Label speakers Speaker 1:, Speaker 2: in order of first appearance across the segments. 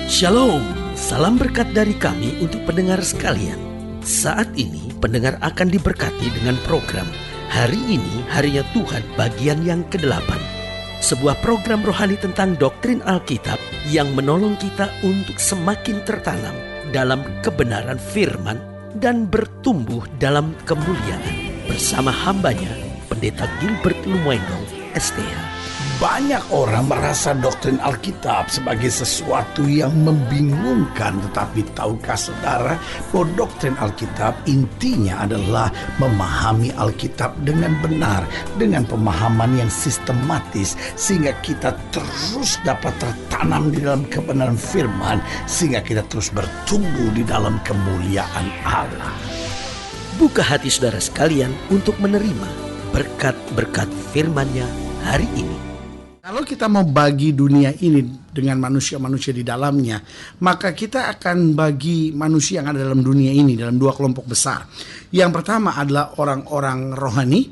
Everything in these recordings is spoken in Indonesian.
Speaker 1: Shalom, salam berkat dari kami untuk pendengar sekalian. Saat ini pendengar akan diberkati dengan program Hari Ini Harinya Tuhan bagian yang ke-8. Sebuah program rohani tentang doktrin Alkitab yang menolong kita untuk semakin tertanam dalam kebenaran firman dan bertumbuh dalam kemuliaan. Bersama hambanya, Pendeta Gilbert Lumoindong, STH.
Speaker 2: Banyak orang merasa doktrin Alkitab sebagai sesuatu yang membingungkan. Tetapi tahukah saudara bahwa doktrin Alkitab intinya adalah memahami Alkitab dengan benar, dengan pemahaman yang sistematis, sehingga kita terus dapat tertanam di dalam kebenaran firman, sehingga kita terus bertumbuh di dalam kemuliaan Allah.
Speaker 1: Buka hati saudara sekalian untuk menerima berkat-berkat firman-Nya hari ini.
Speaker 2: Kalau kita mau bagi dunia ini dengan manusia-manusia di dalamnya, maka kita akan bagi manusia yang ada dalam dunia ini dalam dua kelompok besar. Yang pertama adalah orang-orang rohani,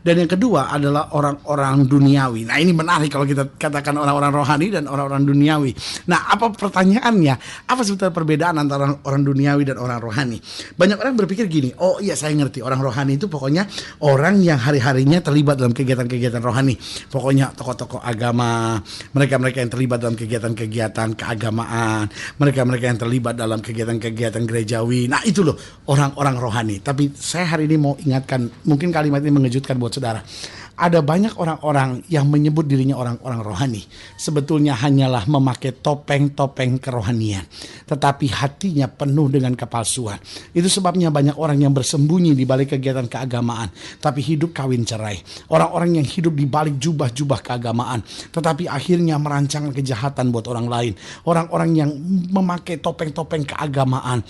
Speaker 2: dan yang kedua adalah orang-orang duniawi. Nah, ini menarik kalau kita katakan orang-orang rohani dan orang-orang duniawi. Nah, apa pertanyaannya? Apa sebetulnya perbedaan antara orang duniawi dan orang rohani? Banyak orang berpikir gini, oh iya saya ngerti, orang rohani itu pokoknya orang yang hari-harinya terlibat dalam kegiatan-kegiatan rohani. Pokoknya tokoh-tokoh agama, mereka-mereka yang terlibat dalam kegiatan-kegiatan keagamaan, mereka-mereka yang terlibat dalam kegiatan-kegiatan gerejawi. Nah, itu loh orang-orang rohani. Tapi saya hari ini mau ingatkan, mungkin kalimat ini mengejutkan buat saudara. Ada banyak orang-orang yang menyebut dirinya orang-orang rohani. Sebetulnya hanyalah memakai topeng-topeng kerohanian, tetapi hatinya penuh dengan kepalsuan. Itu sebabnya banyak orang yang bersembunyi di balik kegiatan keagamaan, tapi hidup kawin cerai. Orang-orang yang hidup di balik jubah-jubah keagamaan, tetapi akhirnya merancang kejahatan buat orang lain. Orang-orang yang memakai topeng-topeng keagamaan,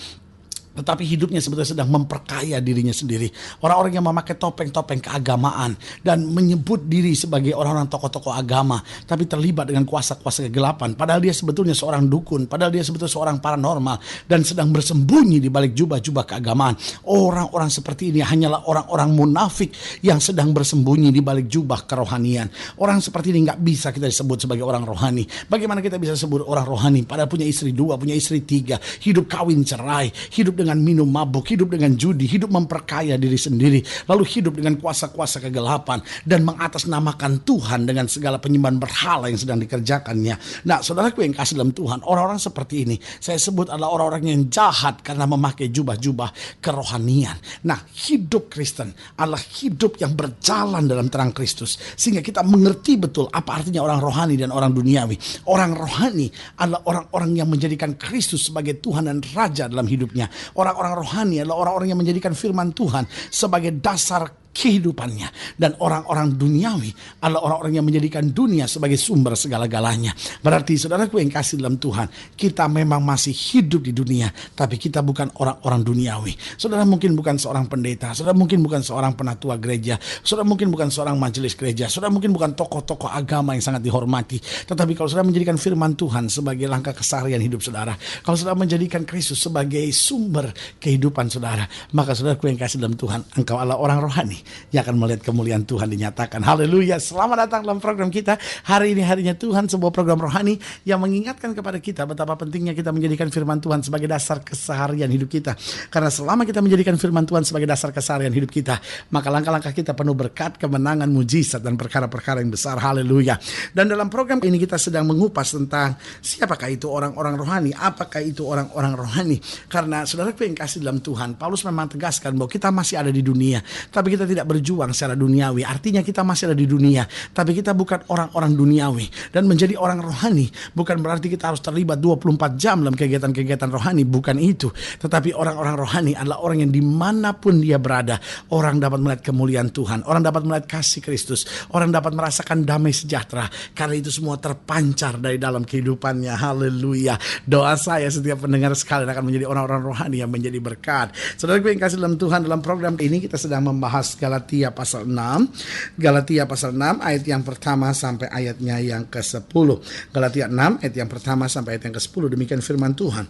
Speaker 2: tetapi hidupnya sebetulnya sedang memperkaya dirinya sendiri. Orang-orang yang memakai topeng-topeng keagamaan dan menyebut diri sebagai orang-orang tokoh-tokoh agama, tapi terlibat dengan kuasa-kuasa kegelapan. Padahal dia sebetulnya seorang dukun, padahal dia sebetulnya seorang paranormal, dan sedang bersembunyi di balik jubah-jubah keagamaan. Orang-orang seperti ini hanyalah orang-orang munafik yang sedang bersembunyi di balik jubah kerohanian. Orang seperti ini gak bisa kita disebut sebagai orang rohani. Bagaimana kita bisa sebut orang rohani? Padahal punya istri 2, punya istri 3, hidup kawin cerai, hidup dengan minum mabuk, hidup dengan judi, hidup memperkaya diri sendiri, lalu hidup dengan kuasa-kuasa kegelapan dan mengatasnamakan Tuhan dengan segala penyembahan berhala yang sedang dikerjakannya. Nah, saudaraku yang kasih dalam Tuhan, orang-orang seperti ini saya sebut adalah orang-orang yang jahat karena memakai jubah-jubah kerohanian. Nah, hidup Kristen adalah hidup yang berjalan dalam terang Kristus, sehingga kita mengerti betul apa artinya orang rohani dan orang duniawi. Orang rohani adalah orang-orang yang menjadikan Kristus sebagai Tuhan dan Raja dalam hidupnya. Orang-orang rohani adalah orang-orang yang menjadikan firman Tuhan sebagai dasar kehidupannya. Dan orang-orang duniawi adalah orang-orang yang menjadikan dunia sebagai sumber segala-galanya. Berarti saudaraku yang kasih dalam Tuhan, kita memang masih hidup di dunia, tapi kita bukan orang-orang duniawi. Saudara mungkin bukan seorang pendeta, saudara mungkin bukan seorang penatua gereja, saudara mungkin bukan seorang majelis gereja, saudara mungkin bukan tokoh-tokoh agama yang sangat dihormati. Tetapi kalau saudara menjadikan firman Tuhan sebagai langkah keseharian hidup saudara, kalau saudara menjadikan Kristus sebagai sumber kehidupan saudara, maka saudaraku yang kasih dalam Tuhan, engkau adalah orang rohani yang akan melihat kemuliaan Tuhan dinyatakan. Haleluya. Selamat datang dalam program kita Hari Ini Harinya Tuhan, sebuah program rohani yang mengingatkan kepada kita betapa pentingnya kita menjadikan firman Tuhan sebagai dasar keseharian hidup kita. Karena selama kita menjadikan firman Tuhan sebagai dasar keseharian hidup kita, maka langkah-langkah kita penuh berkat, kemenangan, mujizat, dan perkara-perkara yang besar. Haleluya. Dan dalam program ini kita sedang mengupas tentang siapakah itu orang-orang rohani, apakah itu orang-orang rohani. Karena saudaraku yang kasih dalam Tuhan, Paulus memang tegaskan bahwa kita masih ada di dunia, tapi kita tidak berjuang secara duniawi. Artinya kita masih ada di dunia, tapi kita bukan orang-orang duniawi. Dan menjadi orang rohani bukan berarti kita harus terlibat 24 jam dalam kegiatan-kegiatan rohani. Bukan itu. Tetapi orang-orang rohani adalah orang yang dimanapun dia berada, orang dapat melihat kemuliaan Tuhan, orang dapat melihat kasih Kristus, orang dapat merasakan damai sejahtera. Karena itu semua terpancar dari dalam kehidupannya. Haleluya. Doa saya setiap pendengar sekalian akan menjadi orang-orang rohani yang menjadi berkat. Saudara yang kasih dalam Tuhan, dalam program ini kita sedang membahas Galatia pasal 6. Galatia pasal 6 ayat yang pertama sampai ayatnya yang ke-10. Galatia 6 ayat yang pertama sampai ayat yang ke-10. Demikian firman Tuhan.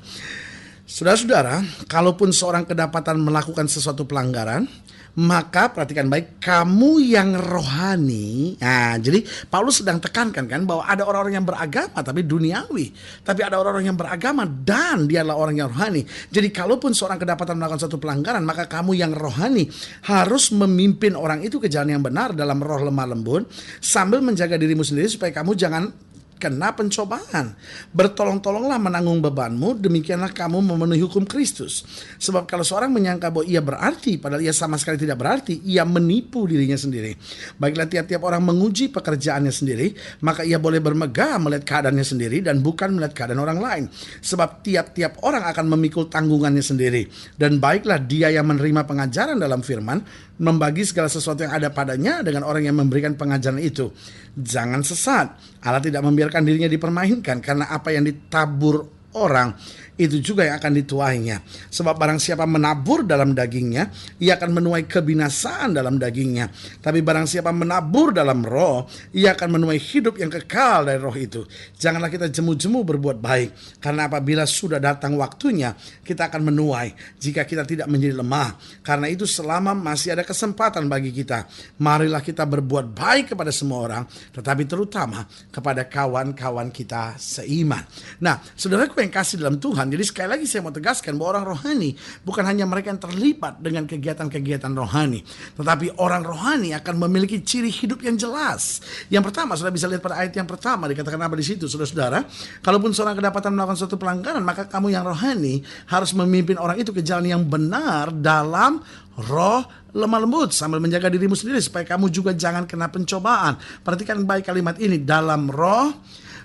Speaker 2: Saudara-saudara, kalaupun seorang kedapatan melakukan sesuatu pelanggaran, maka perhatikan baik, kamu yang rohani. Nah, jadi Paulus sedang tekankan kan bahwa ada orang-orang yang beragama tapi duniawi, tapi ada orang-orang yang beragama dan dia adalah orang yang rohani. Jadi kalaupun seorang kedapatan melakukan suatu pelanggaran, maka kamu yang rohani harus memimpin orang itu ke jalan yang benar dalam roh lemah lembut, sambil menjaga dirimu sendiri supaya kamu jangan kena pencobaan. Bertolong-tolonglah menanggung bebanmu, demikianlah kamu memenuhi hukum Kristus. Sebab kalau seorang menyangka bahwa ia berarti, padahal ia sama sekali tidak berarti, ia menipu dirinya sendiri. Baiklah, tiap-tiap orang menguji pekerjaannya sendiri, maka ia boleh bermegah melihat keadaannya sendiri dan bukan melihat keadaan orang lain. Sebab tiap-tiap orang akan memikul tanggungannya sendiri. Dan baiklah dia yang menerima pengajaran dalam firman, membagi segala sesuatu yang ada padanya dengan orang yang memberikan pengajaran itu. Jangan sesat. Allah tidak membiarkan dirinya dipermainkan, karena apa yang ditabur orang itu juga yang akan dituainya. Sebab barang siapa menabur dalam dagingnya, ia akan menuai kebinasaan dalam dagingnya. Tapi barang siapa menabur dalam roh, ia akan menuai hidup yang kekal dari roh itu. Janganlah kita jemu-jemu berbuat baik, karena apabila sudah datang waktunya, kita akan menuai jika kita tidak menjadi lemah. Karena itu selama masih ada kesempatan bagi kita, marilah kita berbuat baik kepada semua orang, tetapi terutama kepada kawan-kawan kita seiman. Nah, saudaraku yang kasih dalam Tuhan, jadi sekali lagi saya mau tegaskan bahwa orang rohani bukan hanya mereka yang terlibat dengan kegiatan-kegiatan rohani, tetapi orang rohani akan memiliki ciri hidup yang jelas. Yang pertama, sudah bisa lihat pada ayat yang pertama, dikatakan apa di situ, saudara-saudara? Kalaupun seorang kedapatan melakukan suatu pelanggaran, maka kamu yang rohani harus memimpin orang itu ke jalan yang benar dalam roh lemah lembut, sambil menjaga dirimu sendiri supaya kamu juga jangan kena pencobaan. Perhatikan baik kalimat ini, dalam roh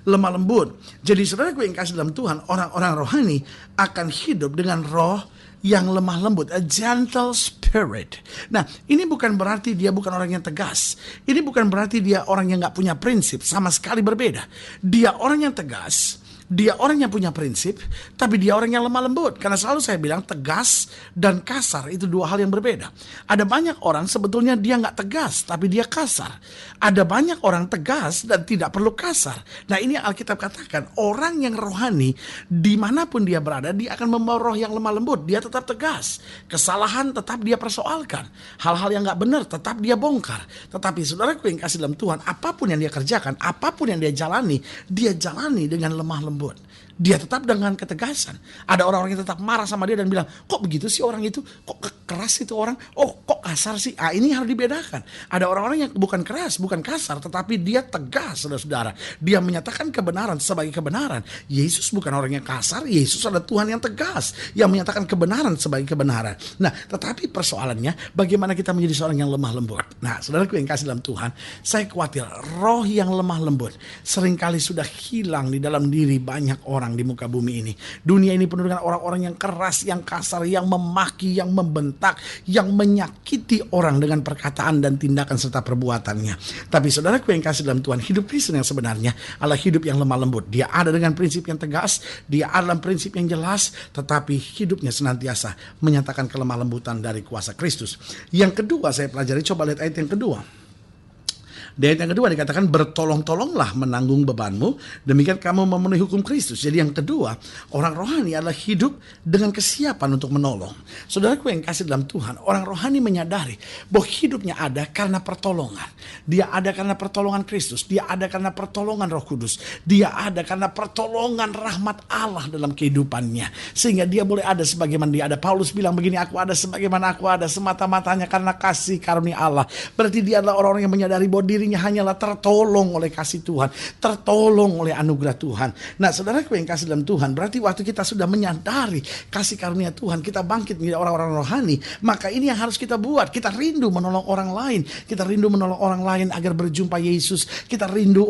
Speaker 2: lemah lembut. Jadi saudaraku yang kasih dalam Tuhan, orang-orang rohani akan hidup dengan roh yang lemah lembut, a gentle spirit. Nah, ini bukan berarti dia bukan orang yang tegas. Ini bukan berarti dia orang yang gak punya prinsip, sama sekali berbeda. Dia orang yang tegas, dia orang yang punya prinsip, tapi dia orang yang lemah lembut. Karena selalu saya bilang tegas dan kasar itu dua hal yang berbeda. Ada banyak orang sebetulnya dia nggak tegas, tapi dia kasar. Ada banyak orang tegas dan tidak perlu kasar. Nah, ini yang Alkitab katakan, orang yang rohani dimanapun dia berada, dia akan membawa roh yang lemah lembut. Dia tetap tegas. Kesalahan tetap dia persoalkan. Hal-hal yang nggak benar tetap dia bongkar. Tetapi saudaraku yang kasih dalam Tuhan, apapun yang dia kerjakan, apapun yang dia jalani dengan lemah lembut. Dia tetap dengan ketegasan. Ada orang-orang yang tetap marah sama dia dan bilang, kok begitu sih orang itu? Kok keras itu orang? Oh, kok kasar sih? Ini harus dibedakan. Ada orang-orang yang bukan keras, bukan kasar, tetapi dia tegas, saudara-saudara. Dia menyatakan kebenaran sebagai kebenaran. Yesus bukan orang yang kasar, Yesus adalah Tuhan yang tegas, yang menyatakan kebenaran sebagai kebenaran. Nah, tetapi persoalannya, bagaimana kita menjadi seorang yang lemah lembut? Nah, saudaraku yang kasih dalam Tuhan, saya khawatir roh yang lemah lembut seringkali sudah hilang di dalam diri banyak orang di muka bumi ini. Dunia ini penuh dengan orang-orang yang keras, yang kasar, yang memaki, yang membentak, yang menyakiti orang dengan perkataan dan tindakan serta perbuatannya. Tapi saudaraku yang kasih dalam Tuhan, hidup Kristen yang sebenarnya adalah hidup yang lemah lembut. Dia ada dengan prinsip yang tegas, dia ada dalam prinsip yang jelas, tetapi hidupnya senantiasa menyatakan kelemah lembutan dari kuasa Kristus. Yang kedua saya pelajari, coba lihat ayat yang kedua. Di ayat yang kedua dikatakan, bertolong-tolonglah menanggung bebanmu, demikian kamu memenuhi hukum Kristus. Jadi yang kedua, orang rohani adalah hidup dengan kesiapan untuk menolong. Saudaraku yang kasih dalam Tuhan, orang rohani menyadari bahwa hidupnya ada karena pertolongan. Dia ada karena pertolongan Kristus. Dia ada karena pertolongan Roh Kudus. Dia ada karena pertolongan rahmat Allah dalam kehidupannya. Sehingga dia boleh ada sebagaimana dia ada. Paulus bilang begini, aku ada sebagaimana aku ada, semata-matanya karena kasih karunia Allah. Berarti dia adalah orang-orang yang menyadari bahwa dirinya hanyalah tertolong oleh kasih Tuhan, tertolong oleh anugerah Tuhan. Nah, saudaraku yang kasih dalam Tuhan, berarti waktu kita sudah menyadari kasih karunia Tuhan, kita bangkit menjadi orang-orang rohani, maka ini yang harus kita buat. Kita rindu menolong orang lain, kita rindu menolong orang lain agar berjumpa Yesus, kita rindu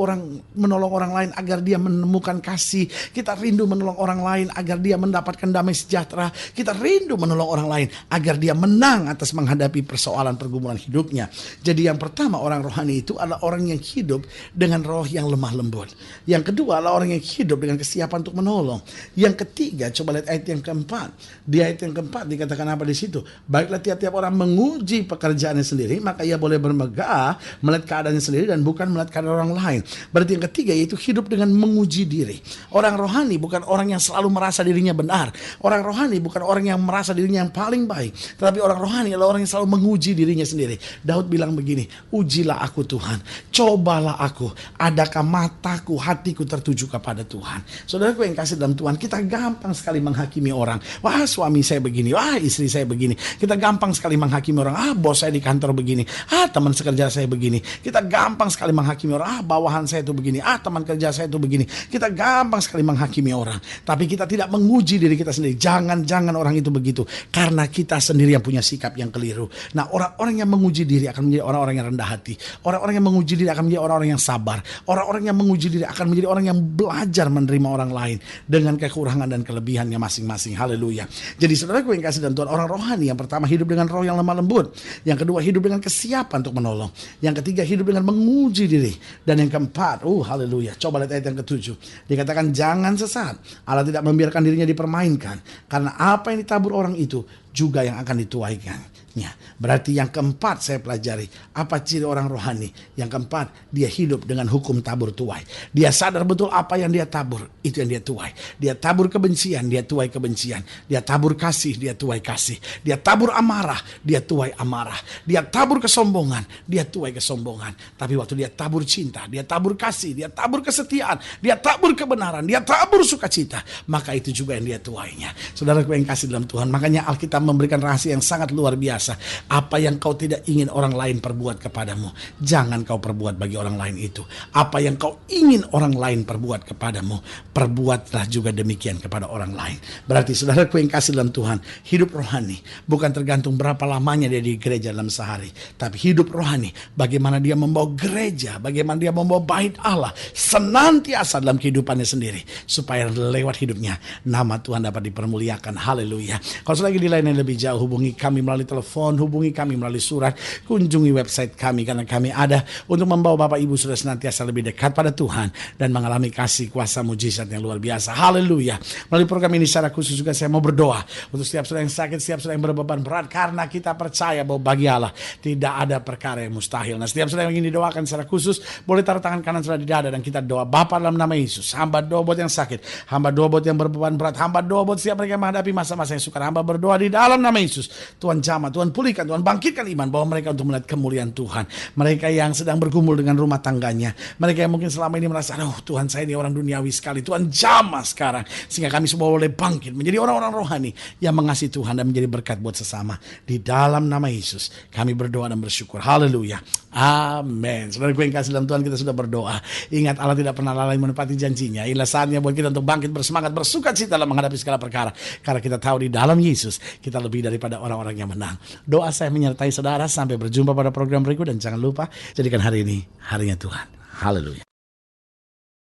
Speaker 2: menolong orang lain agar dia menemukan kasih, kita rindu menolong orang lain agar dia mendapatkan damai sejahtera, kita rindu menolong orang lain agar dia menang atas menghadapi persoalan pergumulan hidupnya. Jadi yang pertama, orang rohani itu adalah orang yang hidup dengan roh yang lemah lembut. Yang kedua adalah orang yang hidup dengan kesiapan untuk menolong. Yang ketiga, coba lihat ayat yang keempat. Di ayat yang keempat dikatakan apa di situ? Baiklah tiap-tiap orang menguji pekerjaannya sendiri, maka ia boleh bermegah melihat keadaannya sendiri dan bukan melihat keadaan orang lain. Berarti yang ketiga yaitu hidup dengan menguji diri. Orang rohani bukan orang yang selalu merasa dirinya benar. Orang rohani bukan orang yang merasa dirinya yang paling baik. Tetapi orang rohani adalah orang yang selalu menguji dirinya sendiri. Daud bilang begini, ujilah aku Tuhan, cobalah aku, adakah mataku, hatiku tertuju kepada Tuhan. Saudaraku yang kasih dalam Tuhan, kita gampang sekali menghakimi orang. Wah, suami saya begini, wah istri saya begini. Kita gampang sekali menghakimi orang. Bos saya di kantor begini, teman sekerja saya begini. Kita gampang sekali menghakimi orang. Bawahan saya itu begini, teman kerja saya itu begini. Kita gampang sekali menghakimi orang. Tapi kita tidak menguji diri kita sendiri. Jangan orang itu begitu, karena kita sendiri yang punya sikap yang keliru. Nah, orang-orang yang menguji diri akan menjadi orang-orang yang rendah hati. Orang-orang yang menguji diri akan menjadi orang-orang yang sabar. Orang-orang yang menguji diri akan menjadi orang yang belajar menerima orang lain dengan kekurangan dan kelebihannya masing-masing. Haleluya. Jadi saudaraku yang kasih dalam Tuhan, orang rohani yang pertama hidup dengan roh yang lemah lembut. Yang kedua hidup dengan kesiapan untuk menolong. Yang ketiga hidup dengan menguji diri. Dan yang keempat, haleluya. Coba lihat ayat yang ketujuh. Dikatakan jangan sesat. Allah tidak membiarkan dirinya dipermainkan. Karena apa yang ditabur orang itu juga yang akan dituaikannya. Berarti yang keempat saya pelajari, apa ciri orang rohani? Yang keempat, dia hidup dengan hukum tabur tuai. Dia sadar betul apa yang dia tabur, itu yang dia tuai. Dia tabur kebencian, dia tuai kebencian. Dia tabur kasih, dia tuai kasih. Dia tabur amarah, dia tuai amarah. Dia tabur kesombongan, dia tuai kesombongan. Tapi waktu dia tabur cinta, dia tabur kasih, dia tabur kesetiaan, dia tabur kebenaran, dia tabur sukacita, maka itu juga yang dia tuainya. Saudaraku yang kasih dalam Tuhan, makanya Alkitab memberikan rahasia yang sangat luar biasa. Apa yang kau tidak ingin orang lain perbuat kepadamu, jangan kau perbuat bagi orang lain itu. Apa yang kau ingin orang lain perbuat kepadamu, perbuatlah juga demikian kepada orang lain. Berarti saudaraku yang kasih dalam Tuhan, hidup rohani bukan tergantung berapa lamanya dia di gereja dalam sehari, tapi hidup rohani bagaimana dia membawa gereja, bagaimana dia membawa bait Allah senantiasa dalam kehidupannya sendiri, supaya lewat hidupnya nama Tuhan dapat dipermuliakan. Haleluya. Kalau lagi di lain yang lebih jauh, hubungi kami melalui telepon, hubungi kami melalui surat, kunjungi website kami, karena kami ada untuk membawa Bapak Ibu sudah senantiasa lebih dekat pada Tuhan dan mengalami kasih kuasa mujizat yang luar biasa. Haleluya. Melalui program ini secara khusus juga saya mau berdoa untuk setiap saudara yang sakit, setiap saudara yang berbeban berat, karena kita percaya bahwa bagi Allah tidak ada perkara yang mustahil. Nah, setiap saudara yang ingin didoakan secara khusus, boleh taruh tangan kanan saudara di dada dan kita doa. Bapa, dalam nama Yesus, hamba doa buat yang sakit, hamba doa buat yang berbeban berat, hamba doa buat setiap mereka yang menghadapi masa-masa yang sukar. Hamba berdoa di dalam nama Yesus, Tuhan jamah, Tuhan pulihkan, Tuhan bangkitkan iman bahwa mereka untuk melihat kemuliaan Tuhan. Mereka yang sedang bergumul dengan rumah tangganya, mereka yang mungkin selama ini merasa, Tuhan saya ini orang duniawi sekali, Tuhan jamah sekarang, sehingga kami semua boleh bangkit menjadi orang-orang rohani yang mengasihi Tuhan dan menjadi berkat buat sesama. Di dalam nama Yesus kami berdoa dan bersyukur. Haleluya. Amin. Saudara gue yang kasih dalam Tuhan, kita sudah berdoa. Ingat, Allah tidak pernah lalai menepati janjinya. Inilah saatnya buat kita untuk bangkit bersemangat, bersukacita dalam menghadapi segala perkara, karena kita tahu di dalam Yesus kita lebih daripada orang-orang yang menang. Doa saya menyertai saudara. Sampai berjumpa pada program berikut, dan jangan lupa jadikan hari ini harinya Tuhan. Haleluya.